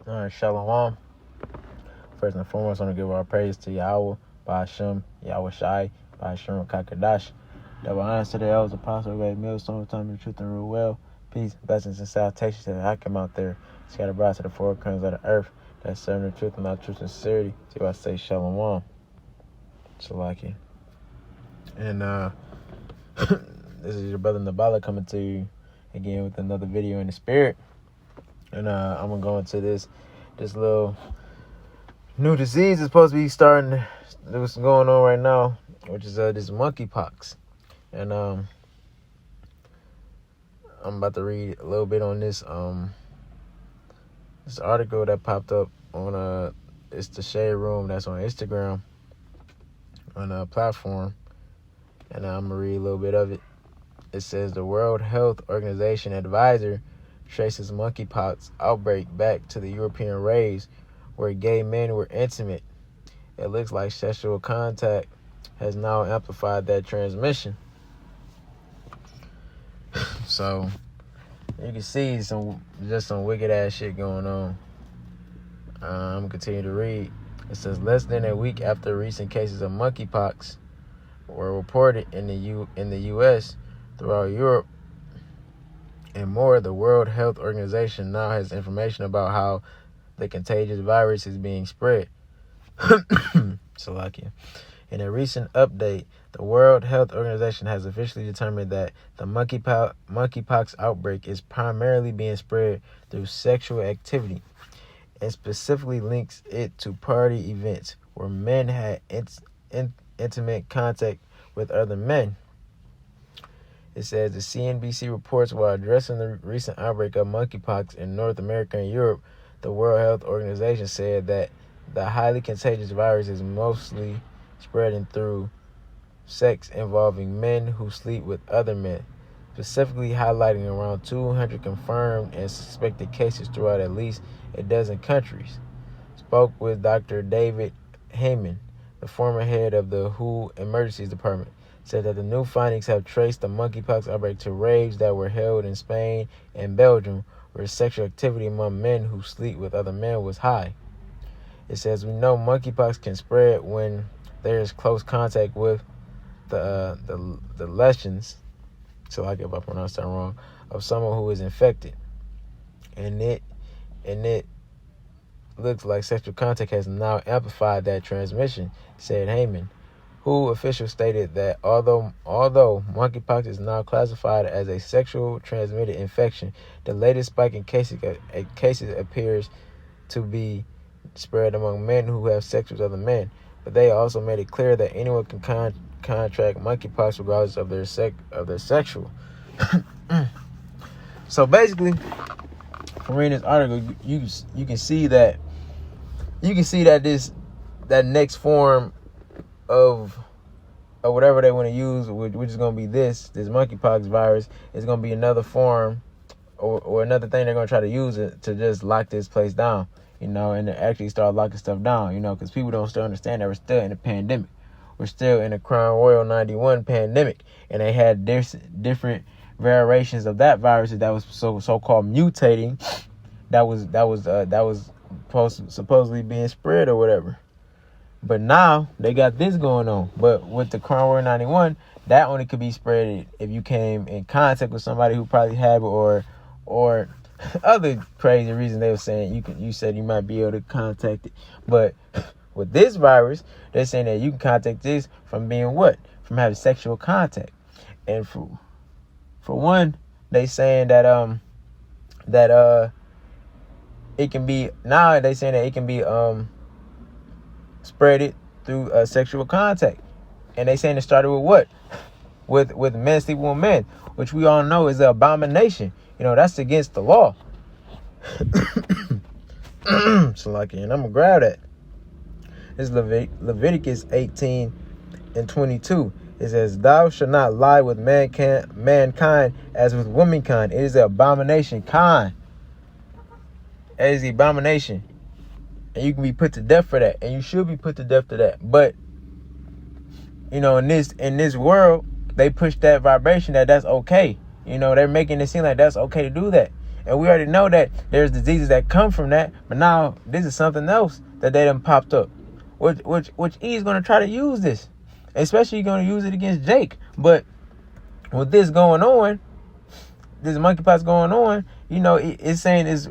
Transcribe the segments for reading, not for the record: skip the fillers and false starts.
Shalom. First and foremost, I want to give our praise to Yahweh, Ba'ashem, Yahweh Shai, Ba'ashem Kakadash. Double honors to the elders, apostle, great millstone, time of truth and rule well. Peace, blessings, and salutations to the Hakim out there, scattered abroad to the four corners of the earth, that's serving the truth and not truth and sincerity. See what I say, Shalom. Shalaki. And this is your brother Nabala coming to you again with another video in the spirit. And I'm going to go into this little new disease is supposed to be starting. What's going on right now, which is this monkeypox, and I'm about to read a little bit on this article that popped up on it's the Shade Room that's on Instagram on a platform, and I'm gonna read a little bit of it. It says the World Health Organization advisor traces monkeypox outbreak back to the European raves where gay men were intimate. It looks like sexual contact has now amplified that transmission. So you can see some wicked ass shit going on. I'm gonna continue to read. It says less than a week after recent cases of monkeypox were reported in the U.S. throughout Europe and more, the World Health Organization now has information about how the contagious virus is being spread. Salakia. In a recent update, the World Health Organization has officially determined that the monkeypox outbreak is primarily being spread through sexual activity, and specifically links it to party events where men had intimate contact with other men. It says the CNBC reports while addressing the recent outbreak of monkeypox in North America and Europe, the World Health Organization said that the highly contagious virus is mostly spreading through sex involving men who sleep with other men, specifically highlighting around 200 confirmed and suspected cases throughout at least a dozen countries. Spoke with Dr. David Heyman, the former head of the WHO Emergencies Department, said that the new findings have traced the monkeypox outbreak to raves that were held in Spain and Belgium, where sexual activity among men who sleep with other men was high. It says we know monkeypox can spread when there is close contact with the lesions, so I if I pronounce that wrong, of someone who is infected, and it looks like sexual contact has now amplified that transmission, said Heyman. WHO officials stated that although monkeypox is now classified as a sexual transmitted infection, the latest spike in cases appears to be spread among men who have sex with other men. But they also made it clear that anyone can contract monkeypox regardless of their sexual. So basically, from reading this article, you can see that that next form of whatever they want to use, which is going to be this monkeypox virus, is going to be another form or another thing they're going to try to use it to just lock this place down, and to actually start locking stuff down, because people don't still understand that we're still in a pandemic. We're still in a Crown Royal 91 pandemic, and they had different variations of that virus that was so-called mutating, that was supposedly being spread or whatever. But now they got this going on. But with the Crown Royal 91, that only could be spread if you came in contact with somebody who probably had it, or other crazy reasons they were saying you said you might be able to contact it. But with this virus, they're saying that you can contact this from being what? From having sexual contact. And for one, they saying that it can be, now they saying that it can be spread it through sexual contact. And they saying it started with what? With men sleeping with men, which we all know is an abomination. That's against the law. So and I'm gonna grab that. This is Leviticus 18:22. It says, "Thou shalt not lie with mankind as with womankind. It is an abomination." It is the abomination. And you can be put to death for that. And you should be put to death for that. But, in this world, they push that vibration that's okay. They're making it seem like that's okay to do that. And we already know that there's diseases that come from that. But now this is something else that they done popped up. Which E's going to try to use this. Especially going to use it against Jake. But with this going on, this monkeypox going on, you know, it's saying it's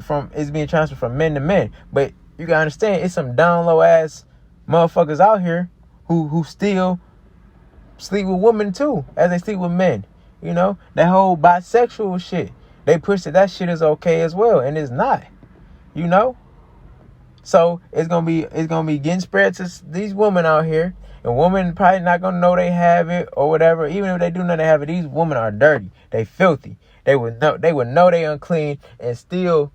being transferred from men to men. But you gotta understand, it's some down low ass motherfuckers out here who still sleep with women too, as they sleep with men. You know, that whole bisexual shit. They push that shit is okay as well, and it's not. You know? So it's gonna be getting spread to these women out here. And women probably not gonna know they have it or whatever. Even if they do know they have it, these women are dirty. They filthy. They would know they unclean and still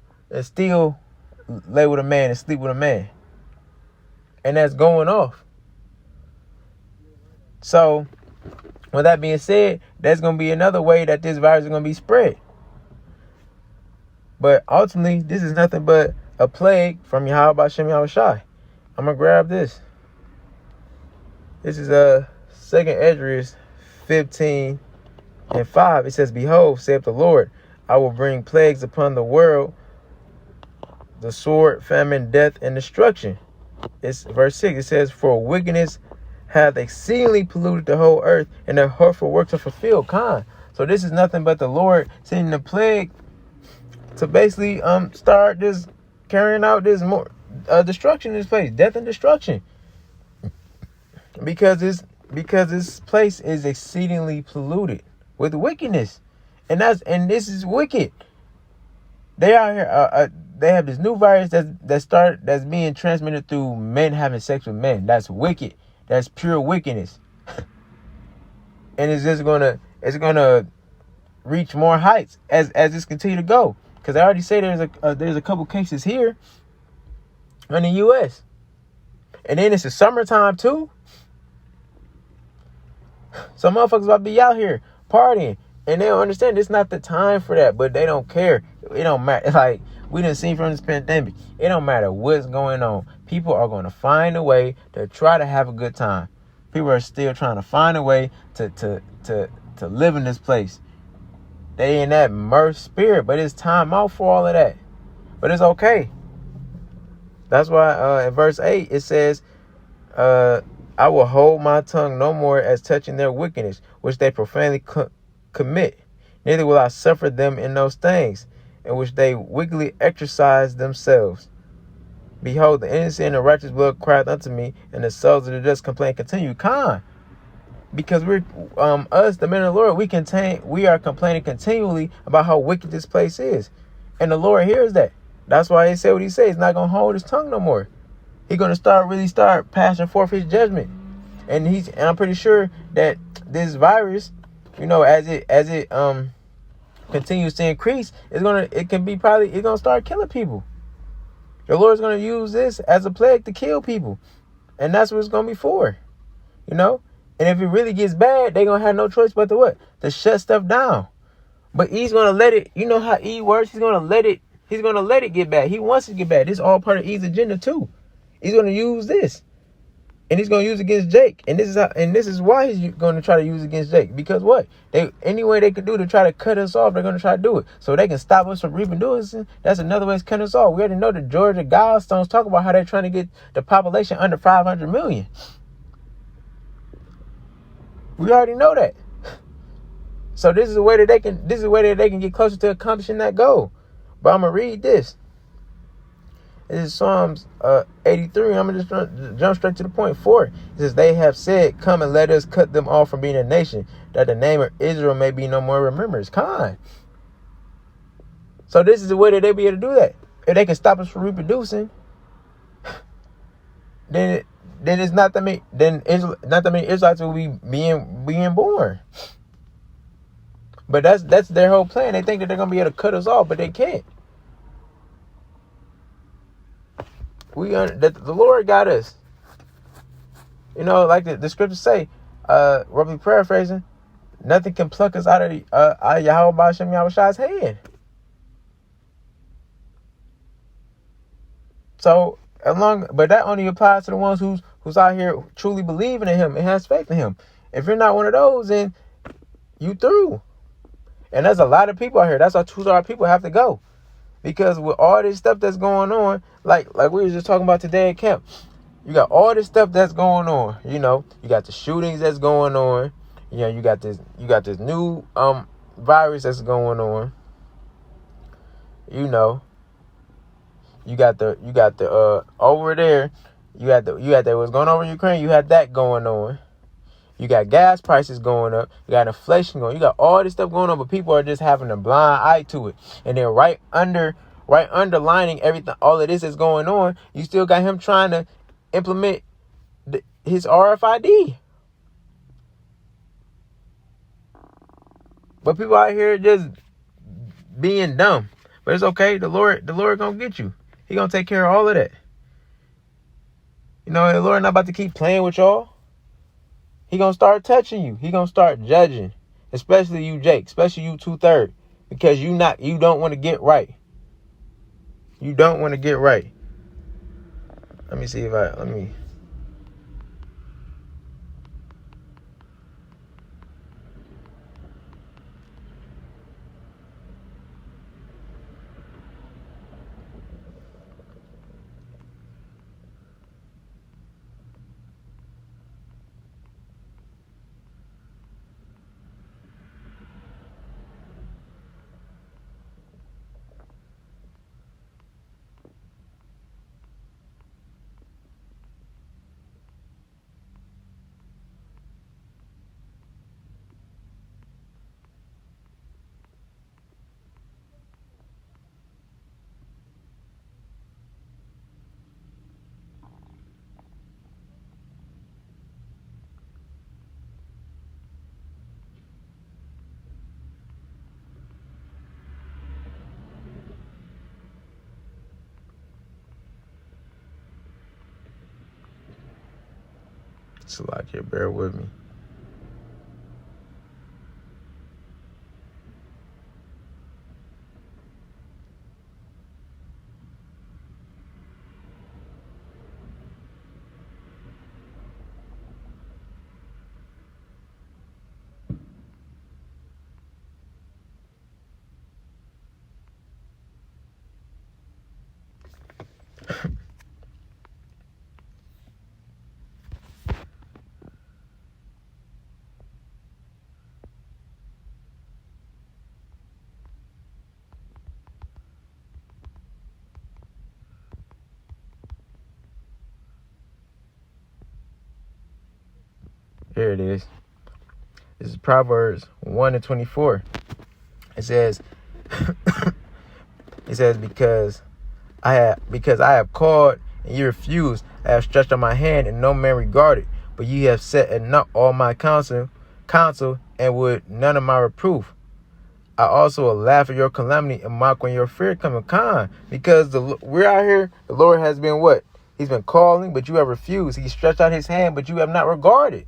lay with a man and sleep with a man. And that's going off. So, with that being said, that's going to be another way that this virus is going to be spread. But ultimately, this is nothing but a plague from Yahweh Shem Yahushai. I'm going to grab this. This is 2nd Esdras 15:5. It says, "Behold, saith the Lord, I will bring plagues upon the world, the sword, famine, death, and destruction." It's verse 6. It says, "For wickedness hath exceedingly polluted the whole earth, and their hurtful works are fulfilled." So this is nothing but the Lord sending the plague to basically start this carrying out this more destruction in this place, death and destruction. Because this place is exceedingly polluted with wickedness, and this is wicked. They are here. They have this new virus that's being transmitted through men having sex with men. That's wicked. That's pure wickedness. And it's gonna reach more heights as this continue to go. Because I already say there's a couple cases here in the U.S. And then it's the summertime too. Some motherfuckers about to be out here partying, and they don't understand it's not the time for that, but they don't care. It don't matter. Like we done seen from this pandemic, it don't matter what's going on. People are going to find a way to try to have a good time. People are still trying to find a way to live in this place. They in that mirth spirit, but it's time out for all of that. But it's okay. That's why in verse 8 it says, "I will hold my tongue no more as touching their wickedness, which they profanely commit. Neither will I suffer them in those things, in which they wickedly exercise themselves. Behold, the innocent and the righteous blood crieth unto me, and the souls of the just complain continue." Because we're us, the men of the Lord, we are complaining continually about how wicked this place is. And the Lord hears that. That's why he said what he said. He's not gonna hold his tongue no more. He's gonna start passing forth his judgment. And I'm pretty sure that this virus, you know, as it continues to increase, it's gonna start killing people. The Lord's gonna use this as a plague to kill people. And that's what it's gonna be for. You know? And if it really gets bad, they're gonna have no choice but to what? To shut stuff down. But he's gonna let it, you know how E works, he's gonna let it get bad. He wants it to get bad. This is all part of E's agenda too. He's gonna use this. And he's gonna use it against Jake. And this is why he's gonna try to use it against Jake. Because what? Any way they could do to try to cut us off, they're gonna try to do it. So they can stop us from reproducing. That's another way to cut us off. We already know the Georgia Guidestones talk about how they're trying to get the population under 500 million. We already know that. So this is a way that they can get closer to accomplishing that goal. But I'm gonna read this. This is Psalms 83. I'm gonna just jump straight to the point. 4. It says, "They have said, come and let us cut them off from being a nation, that the name of Israel may be no more remembered." So this is the way that they be able to do that. If they can stop us from reproducing, then it's not that many. Then not that many Israelites will be being born. But that's their whole plan. They think that they're gonna be able to cut us off, but they can't. The Lord got us. You know, like the scriptures say, roughly paraphrasing, nothing can pluck us out of Yahweh Shem Yahushai's hand. So but that only applies to the ones who's out here truly believing in him and has faith in him. If you're not one of those, then you through. And there's a lot of people out here. That's why 2 people have to go. Because with all this stuff that's going on, like we were just talking about today at camp, you got all this stuff that's going on. You know, you got the shootings that's going on. You know, you got this new virus that's going on. You know, you got the over there, you had that what's going on in Ukraine, you had that going on. You got gas prices going up, you got inflation going, you got all this stuff going on, but people are just having a blind eye to it. And then right underlining everything, all of this is going on, you still got him trying to implement his RFID. But people out here just being dumb. But it's okay. The Lord gonna get you. He gonna take care of all of that. You know, the Lord not about to keep playing with y'all. He gonna start touching you. He gonna start judging. Especially you, Jake. Especially you 2/3. Because you don't want to get right. You don't want to get right. Let me see if let me. It's a lot here. Bear with me. Here it is. This is Proverbs 1:24. It says, because I have called and you refused. I have stretched out my hand and no man regarded. But you have set at naught all my counsel, and would none of my reproof. I also will laugh at your calamity and mock when your fear cometh con. Because we're out here, the Lord has been what? He's been calling, but you have refused. He stretched out his hand, but you have not regarded.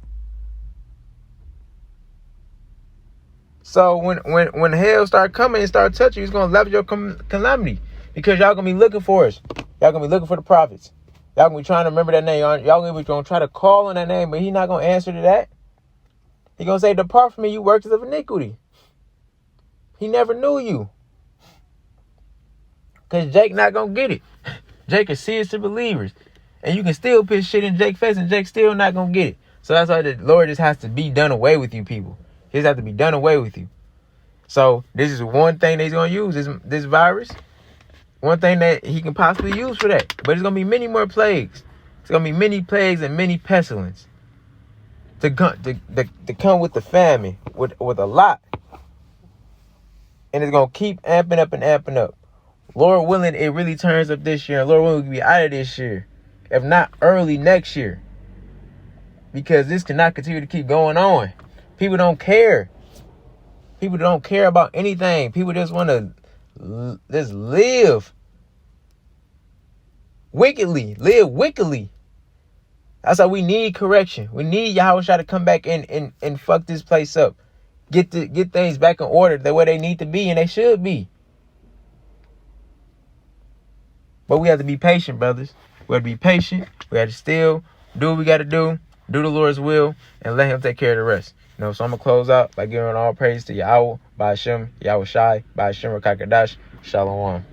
So when hell start coming and start touching you, he's going to laugh at your calamity. Because y'all going to be looking for us. Y'all going to be looking for the prophets. Y'all going to be trying to remember that name. Y'all going to try to call on that name, but he's not going to answer to that. He's going to say, depart from me, you workers of iniquity. He never knew you. Because Jake not going to get it. Jake is serious to believers. And you can still put shit in Jake's face and Jake still not going to get it. So that's why the Lord just has to be done away with you people. He just has to be done away with you. So this is one thing that he's going to use, this virus. One thing that he can possibly use for that. But it's going to be many more plagues. It's going to be many plagues and many pestilence. To come with the famine, with a lot. And it's going to keep amping up and amping up. Lord willing, it really turns up this year. And Lord willing, we'll be out of this year. If not early next year. Because this cannot continue to keep going on. People don't care. People don't care about anything. People just want to just live wickedly. Live wickedly. That's why we need correction. We need Yahushua to come back and fuck this place up. Get things back in order the way they need to be and they should be. But we have to be patient, brothers. We have to be patient. We have to still do what we got to do the Lord's will, and let him take care of the rest. You know, so I'm going to close out by giving all praise to Yahweh, by Hashem, Yahweh Shai, by Hashem, Rakakadash, Shalom.